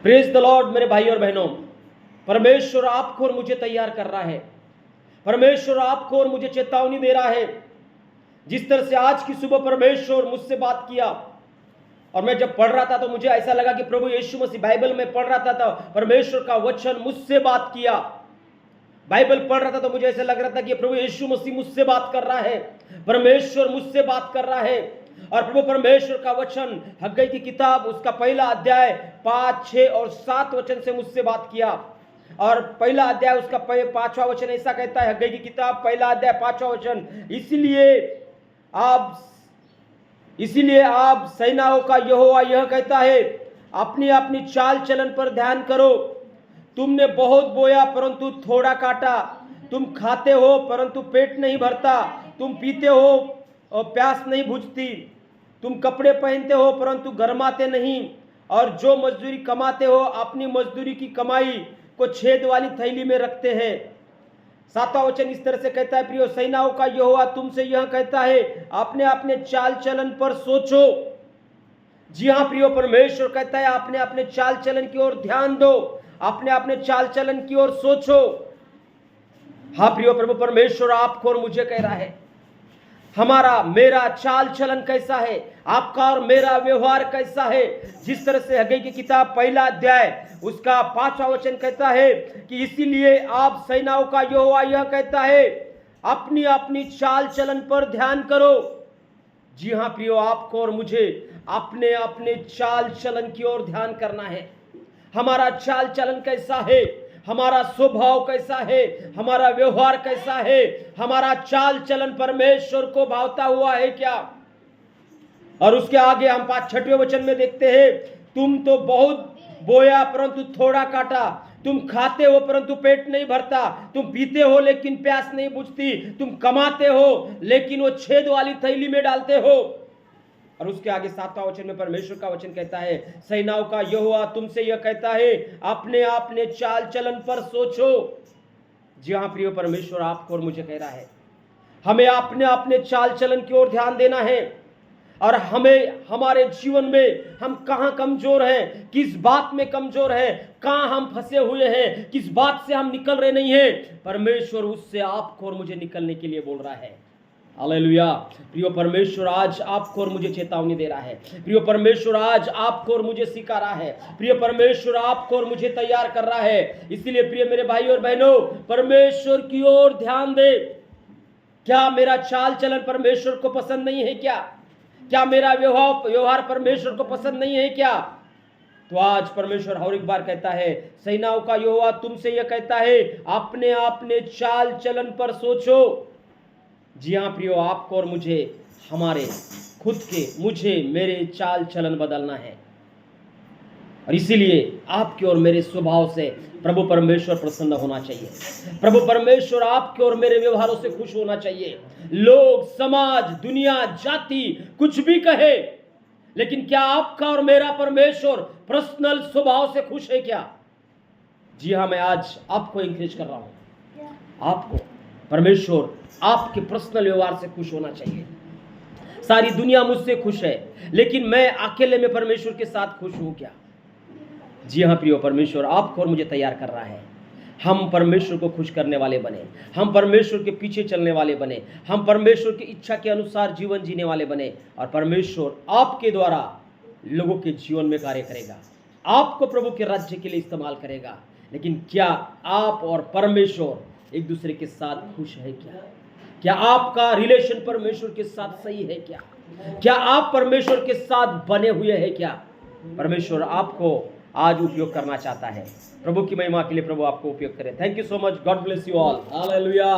Praise the Lord मेरे भाई और बहनों, परमेश्वर आपको और मुझे तैयार कर रहा है। परमेश्वर आपको और मुझे चेतावनी दे रहा है। जिस तरह से आज की सुबह परमेश्वर मुझसे बात किया, और मैं जब पढ़ रहा था तो मुझे ऐसा लगा कि प्रभु यीशु मसीह, बाइबल में पढ़ रहा था परमेश्वर का वचन मुझसे बात किया। बाइबल पढ़ रहा था तो मुझे ऐसा लग रहा था कि प्रभु यीशु मसीह मुझसे बात कर रहा है, परमेश्वर मुझसे बात कर रहा है। और प्रभु परमेश्वर का वचन हग्गई की किताब उसका पहला अध्याय 5, 6 और 7 वचन से मुझसे बात किया। और पहला अध्याय उसका 5वां वचन ऐसा कहता है, हग्गई की किताब पहला अध्याय 5वां वचन, इसीलिए आप सेनाओं का यहोवा यह कहता है, अपनी अपनी चाल चलन पर ध्यान करो। तुमने बहुत बोया परंतु थोड़ा काटा, तुम खाते हो परंतु पेट नहीं भरता, तुम पीते हो और प्यास नहीं बुझती, तुम कपड़े पहनते हो परंतु गरमाते नहीं, और जो मजदूरी कमाते हो अपनी मजदूरी की कमाई को छेद वाली थैली में रखते हैं। 7वां वचन इस तरह से कहता है, प्रियो सेनाओं का यहोवा तुमसे यह कहता है, अपने अपने चाल चलन पर सोचो। जी हाँ प्रियो, परमेश्वर कहता है अपने अपने चाल चलन की ओर ध्यान दो, अपने अपने चाल चलन की ओर सोचो। हाँ प्रियो, प्रभु परमेश्वर आपको और मुझे कह रहा है, हमारा मेरा चाल चलन कैसा है, आपका और मेरा व्यवहार कैसा है। जिस तरह से हग्गई की किताब पहला अध्याय उसका 5वां वचन कहता है कि इसीलिए आप सेनाओं का यहोवा यह कहता है, अपनी अपनी चाल चलन पर ध्यान करो। जी हाँ प्रियो, आपको और मुझे अपने अपने चाल चलन की ओर ध्यान करना है। हमारा चाल चलन कैसा है, हमारा स्वभाव कैसा है, हमारा व्यवहार कैसा है, हमारा चाल चलन परमेश्वर को भावता हुआ है क्या। और उसके आगे हम 5-6वें वचन में देखते हैं, तुम तो बहुत बोया परंतु थोड़ा काटा, तुम खाते हो परंतु पेट नहीं भरता, तुम पीते हो लेकिन प्यास नहीं बुझती, तुम कमाते हो लेकिन वो छेद वाली थैली में डालते हो। और उसके आगे 7वां वचन में परमेश्वर का वचन कहता है, सेनाओं का यहोवा तुमसे यह कहता है, अपने अपने चाल चलन पर सोचो। जी हाँ प्रियो, परमेश्वर आपको और मुझे कह रहा है, हमें अपने अपने चाल चलन की ओर ध्यान देना है। और हमें हमारे जीवन में हम कहां कमजोर हैं, किस बात में कमजोर हैं, कहां हम फंसे हुए हैं, किस बात से हम निकल रहे नहीं हैं, परमेश्वर उससे आपको और मुझे निकलने के लिए बोल रहा है। हालेलुया। प्रियो परमेश्वर आज आपको और मुझे चेतावनी दे रहा है। प्रियो परमेश्वर आज आपको और मुझे सिखा रहा है। प्रियो परमेश्वर आपको और मुझे तैयार कर रहा है। इसीलिए प्रिय मेरे भाई और बहनों, परमेश्वर की ओर ध्यान दे। क्या मेरा चाल चलन परमेश्वर को पसंद नहीं है क्या? क्या मेरा व्यवहार परमेश्वर को पसंद नहीं है क्या? तो आज परमेश्वर और एक बार कहता है, सेनाओं का यहोवा तुमसे यह कहता है, अपने अपने चाल चलन पर सोचो। जी हाँ प्रियो, आपको और मुझे हमारे खुद के मेरे चाल चलन बदलना है। और इसीलिए आपके और मेरे स्वभाव से प्रभु परमेश्वर प्रसन्न होना चाहिए। प्रभु परमेश्वर आपके और मेरे व्यवहारों से खुश होना चाहिए। लोग, समाज, दुनिया, जाति कुछ भी कहे, लेकिन क्या आपका और मेरा परमेश्वर पर्सनल स्वभाव से खुश है क्या? जी हाँ, मैं आज आपको इंकरेज कर रहा हूं। आपको परमेश्वर आपके पर्सनल व्यवहार से खुश होना चाहिए। सारी दुनिया मुझसे खुश है, लेकिन मैं अकेले में परमेश्वर के साथ खुश हूं क्या? जी हाँ प्रियो, परमेश्वर आपको और मुझे तैयार कर रहा है। हम परमेश्वर को खुश करने वाले बने, हम परमेश्वर के पीछे चलने वाले बने, हम परमेश्वर की इच्छा के अनुसार जीवन जीने वाले बने, और परमेश्वर आपके द्वारा लोगों के जीवन में कार्य करेगा, आपको प्रभु के राज्य के लिए इस्तेमाल करेगा। लेकिन क्या आप और परमेश्वर एक दूसरे के साथ खुश है क्या? क्या आपका रिलेशन परमेश्वर के साथ सही है क्या? क्या आप परमेश्वर के साथ बने हुए हैं क्या? परमेश्वर आपको आज उपयोग करना चाहता है। प्रभु की महिमा के लिए प्रभु आपको उपयोग करे। Thank you so much. God bless you all. Hallelujah.